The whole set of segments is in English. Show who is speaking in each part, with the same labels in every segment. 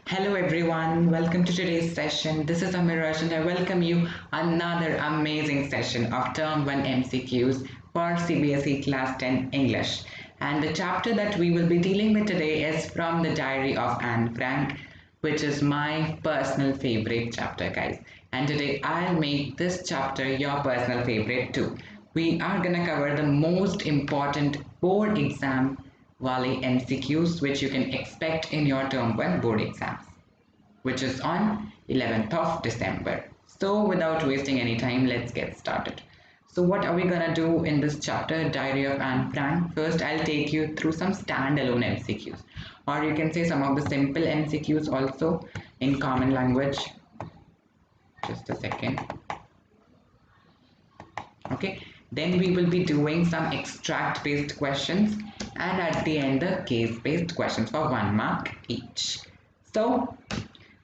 Speaker 1: Hello everyone, welcome to today's session. This is Amirash and I welcome you another amazing session of Term 1 MCQs for CBSE Class 10 English. And the chapter that we will be dealing with today is from the Diary of Anne Frank, which is my personal favorite chapter, guys. And today I'll make this chapter your personal favorite too. We are gonna cover the most important board exam Wali MCQs which you can expect in your Term 1 board exams, which is on 11th of December. So without wasting any time, let's get started. So what are we gonna do in this chapter, Diary of Anne Frank? First, I'll take you through some standalone MCQs, or you can say some of the simple MCQs also in common language. Just a second. Okay, then we will be doing some extract based questions, and at the end the case based questions for 1 mark each. So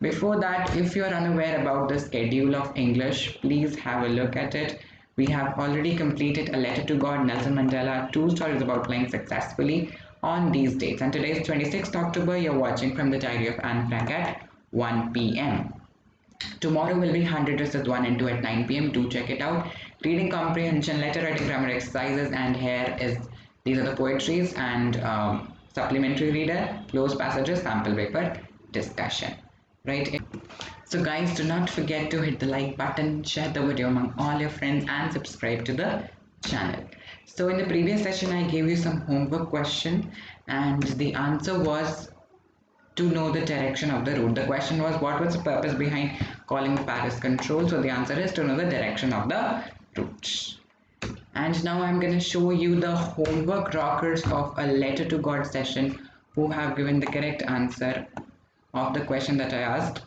Speaker 1: before that, if you are unaware about the schedule of English, please have a look at it. We have already completed A Letter to God, Nelson Mandela, 2 stories about flying successfully on these dates, and today is 26th October. You're watching from the Diary of Anne Frank at 1 p.m. Tomorrow will be 100 verses 1 and 2 at 9 p.m. Do check it out. Reading comprehension, letter writing, grammar exercises, and here is these are the poetries and supplementary reader, closed passages, sample paper, discussion. Right? So guys, do not forget to hit the like button, share the video among all your friends, and subscribe to the channel. So in the previous session, I gave you some homework question, and the answer was to know the direction of the route. The question was, what was the purpose behind calling Paris control? So the answer is to know the direction of the route. And now I'm going to show you the homework rockers of A Letter to God session who have given the correct answer of the question that I asked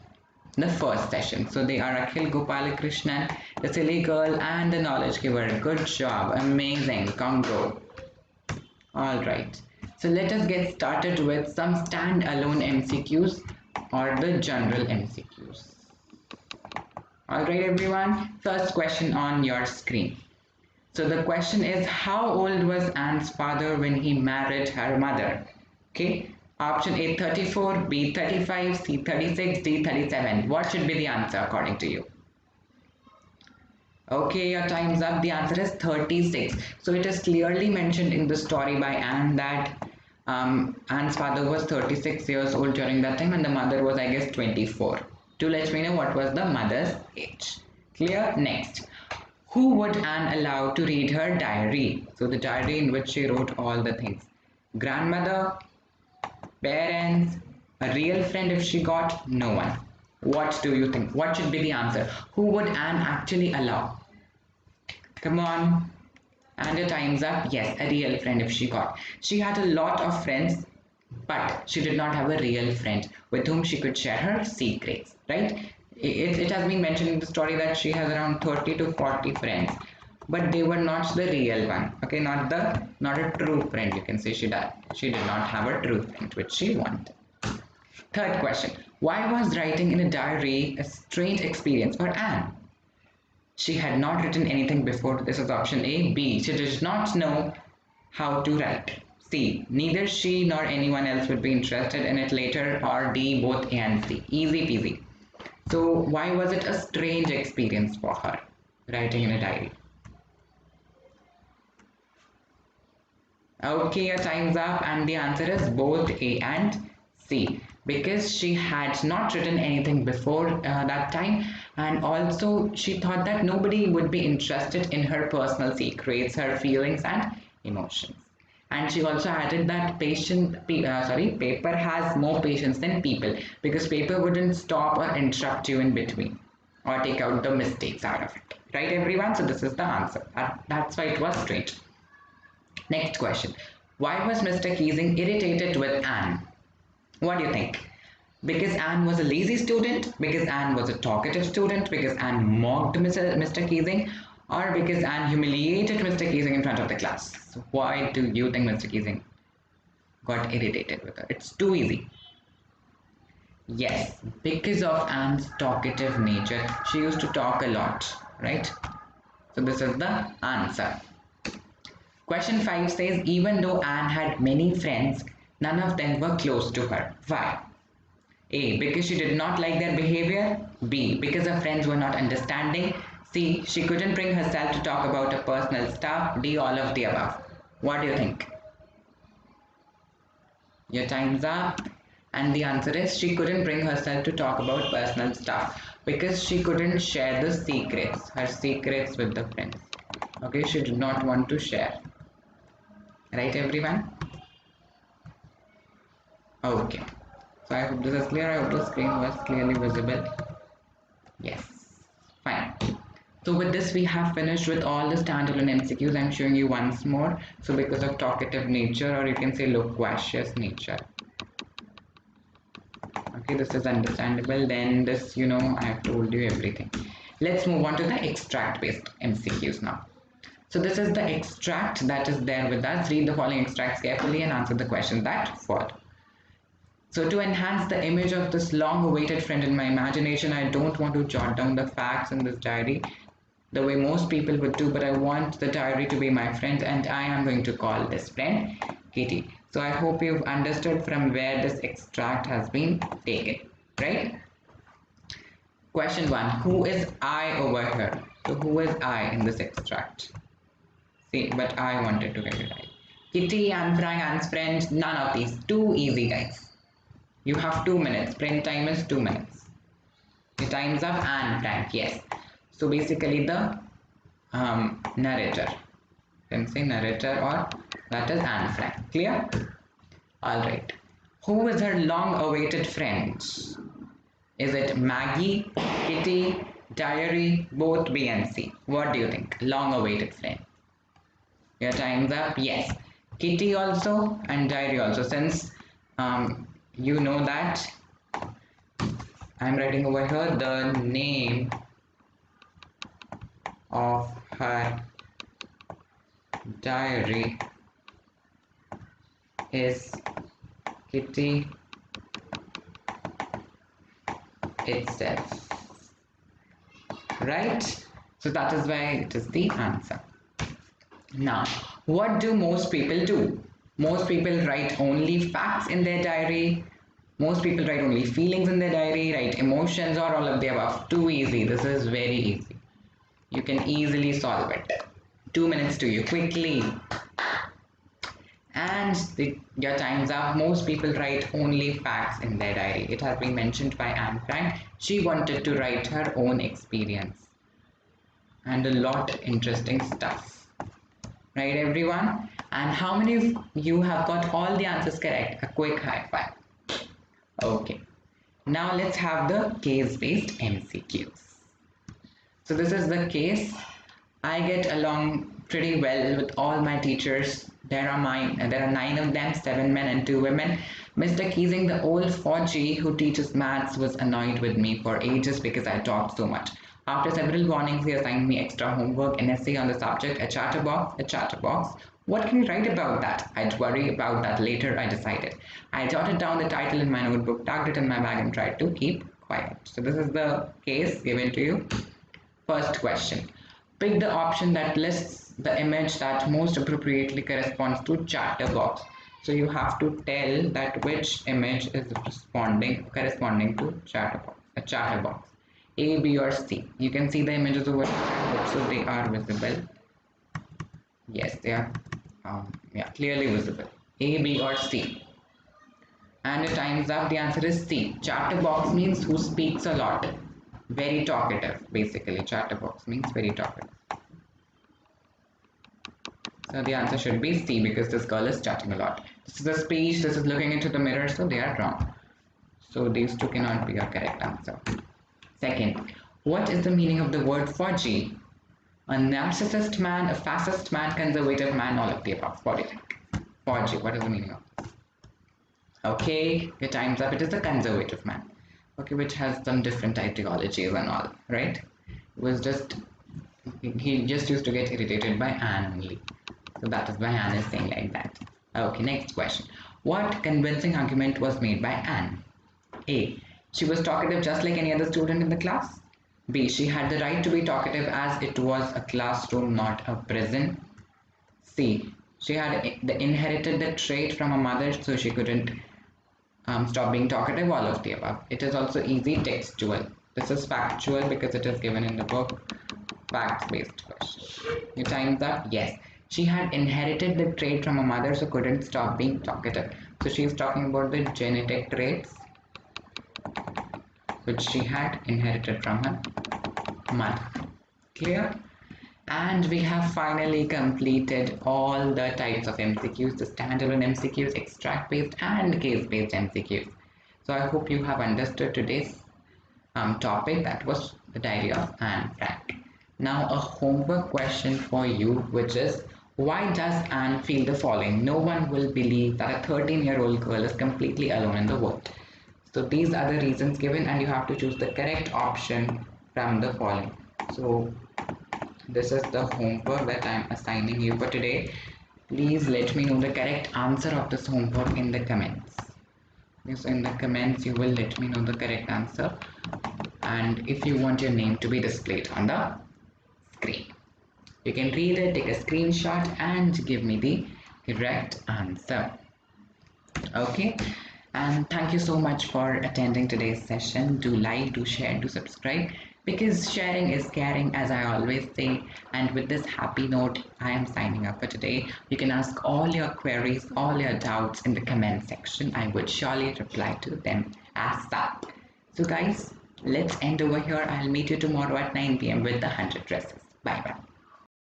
Speaker 1: the first session. So they are Akhil Gopalakrishnan, the silly girl, and the knowledge giver. Good job, amazing, congo. All right. So let us get started with some standalone MCQs or the general MCQs. Alright everyone, first question on your screen. So the question is, how old was Anne's father when he married her mother? Okay, option A 34, B 35, C 36, D 37. What should be the answer according to you? Okay, your time's up. The answer is 36. So it is clearly mentioned in the story by Anne that Anne's father was 36 years old during that time and the mother was, I guess, 24. To let me know what was the mother's age. Clear? Next. Who would Anne allow to read her diary? So the diary in which she wrote all the things. Grandmother, parents, a real friend if she got, no one. What do you think? What should be the answer? Who would Anne actually allow? Come on. And your time's up. Yes, a real friend if she got. She had a lot of friends, but she did not have a real friend with whom she could share her secrets, right? It has been mentioned in the story that she has around 30 to 40 friends, but they were not the real one. Okay, not a true friend. You can say she did not have a true friend which she wanted. Third question. Why was writing in a diary a strange experience for Anne? She had not written anything before. This is option A. B. She did not know how to write. C. Neither she nor anyone else would be interested in it later. Or D. Both A and C. Easy peasy. So why was it a strange experience for her, writing in a diary? Okay, your time's up and the answer is both A and C, because she had not written anything before that time, and also she thought that nobody would be interested in her personal secrets, her feelings and emotions. And she also added that paper has more patience than people, because paper wouldn't stop or interrupt you in between or take out the mistakes out of it. Right everyone? So this is the answer. That's why it was strange. Next question. Why was Mr. Keesing irritated with Anne? What do you think? Because Anne was a lazy student? Because Anne was a talkative student? Because Anne mocked Mr. Keesing? Or because Anne humiliated Mr. Keesing in front of the class? So why do you think Mr. Keesing got irritated with her? It's too easy. Yes, because of Anne's talkative nature. She used to talk a lot, right? So this is the answer. Question 5 says, even though Anne had many friends, none of them were close to her. Why? A. Because she did not like their behavior. B. Because her friends were not understanding. C. She couldn't bring herself to talk about her personal stuff. D. All of the above. What do you think? Your time's up. And the answer is she couldn't bring herself to talk about personal stuff because she couldn't share the secrets, her secrets with the friends. Okay, she did not want to share. Right, everyone? Okay. So I hope this is clear. I hope the screen was clearly visible. Yes. Fine. So with this, we have finished with all the standalone MCQs. I'm showing you once more. So because of talkative nature, or you can say loquacious nature. Okay, this is understandable. Then this, I have told you everything. Let's move on to the extract based MCQs now. So this is the extract that is there with us. Read the following extracts carefully and answer the questions that follow. So to enhance the image of this long-awaited friend in my imagination, I don't want to jot down the facts in this diary the way most people would do, but I want the diary to be my friend, and I am going to call this friend Kitty. So I hope you've understood from where this extract has been taken, right? Question 1. Who is I over here? So who is I in this extract? See, but I wanted to get it right. Kitty, Anne Frank, Anne's friend, none of these. Too easy, guys. You have 2 minutes. Print time is 2 minutes. The time's up. Anne Frank, yes. So basically the narrator. You can say narrator, or that is Anne Frank. Clear? Alright. Who is her long-awaited friend? Is it Maggie, Kitty, Diary, both B and C? What do you think? Long-awaited friend. Your time's up. Yes. Kitty also and Diary also. Since you know that I'm writing over here the name of her diary is Kitty itself, right? So that is why it is the answer. Now, what do most people do? Most people write only facts in their diary. Most people write only feelings in their diary, write emotions, or all of the above. Too easy. This is very easy. You can easily solve it. 2 minutes to you, quickly. And your time's up. Most people write only facts in their diary. It has been mentioned by Anne Frank. She wanted to write her own experience. And a lot interesting stuff. Right, everyone? And how many of you have got all the answers correct? A quick high five. Okay. Now let's have the case-based MCQs. So this is the case. I get along pretty well with all my teachers. There are 9 of them, 7 men and 2 women. Mr. Keesing, the old 4G who teaches maths, was annoyed with me for ages because I talked so much. After several warnings, he assigned me extra homework, an essay on the subject, a chatterbox. What can you write about that? I'd worry about that later, I decided. I jotted down the title in my notebook, tucked it in my bag, and tried to keep quiet. So this is the case given to you. First question. Pick the option that lists the image that most appropriately corresponds to chatterbox. So you have to tell that which image is corresponding to chatterbox, a chatterbox. A, B, or C. You can see the images over here, so they are visible. Yes, they are clearly visible. A, B, or C. And your time's up. The answer is C. Chatterbox means who speaks a lot. Very talkative, basically. Chatterbox means very talkative. So the answer should be C, because this girl is chatting a lot. This is a speech, this is looking into the mirror, so they are wrong. So these two cannot be your correct answer. Second, what is the meaning of the word fudgy? A narcissist man, a fascist man, conservative man, all of the above. What do you think? Fudgy, what is the meaning of this? Okay, your time's up. It is a conservative man. Okay, which has some different ideologies and all, right? He just used to get irritated by Anne only. So that is why Anne is saying like that. Okay, next question. What convincing argument was made by Anne? A. She was talkative just like any other student in the class. B. She had the right to be talkative as it was a classroom, not a prison. C. She had inherited the trait from her mother, so she couldn't stop being talkative, all of the above. It is also easy textual. This is factual because it is given in the book. Facts-based question. You timed that? Yes. She had inherited the trait from her mother, so couldn't stop being talkative. So she's talking about the genetic traits which she had inherited from her mother. Clear? And we have finally completed all the types of MCQs, the standalone MCQs, extract-based and case-based MCQs. So I hope you have understood today's topic, that was the diary of Anne Frank. Now a homework question for you, which is, why does Anne feel the following? No one will believe that a 13-year-old girl is completely alone in the world. So these are the reasons given, and you have to choose the correct option from the following. So this is the homework that I am assigning you for today. Please let me know the correct answer of this homework in the comments. So in the comments you will let me know the correct answer, and if you want your name to be displayed on the screen. You can read it, take a screenshot and give me the correct answer. Okay, and thank you so much for attending today's session. Do like, do share, do subscribe, because sharing is caring, as I always say. And with this happy note, I am signing up for today. You can ask all your queries, all your doubts in the comment section. I would surely reply to them ASAP. So guys, let's end over here. I'll meet you tomorrow at 9 p.m. with the 100 dresses. Bye bye.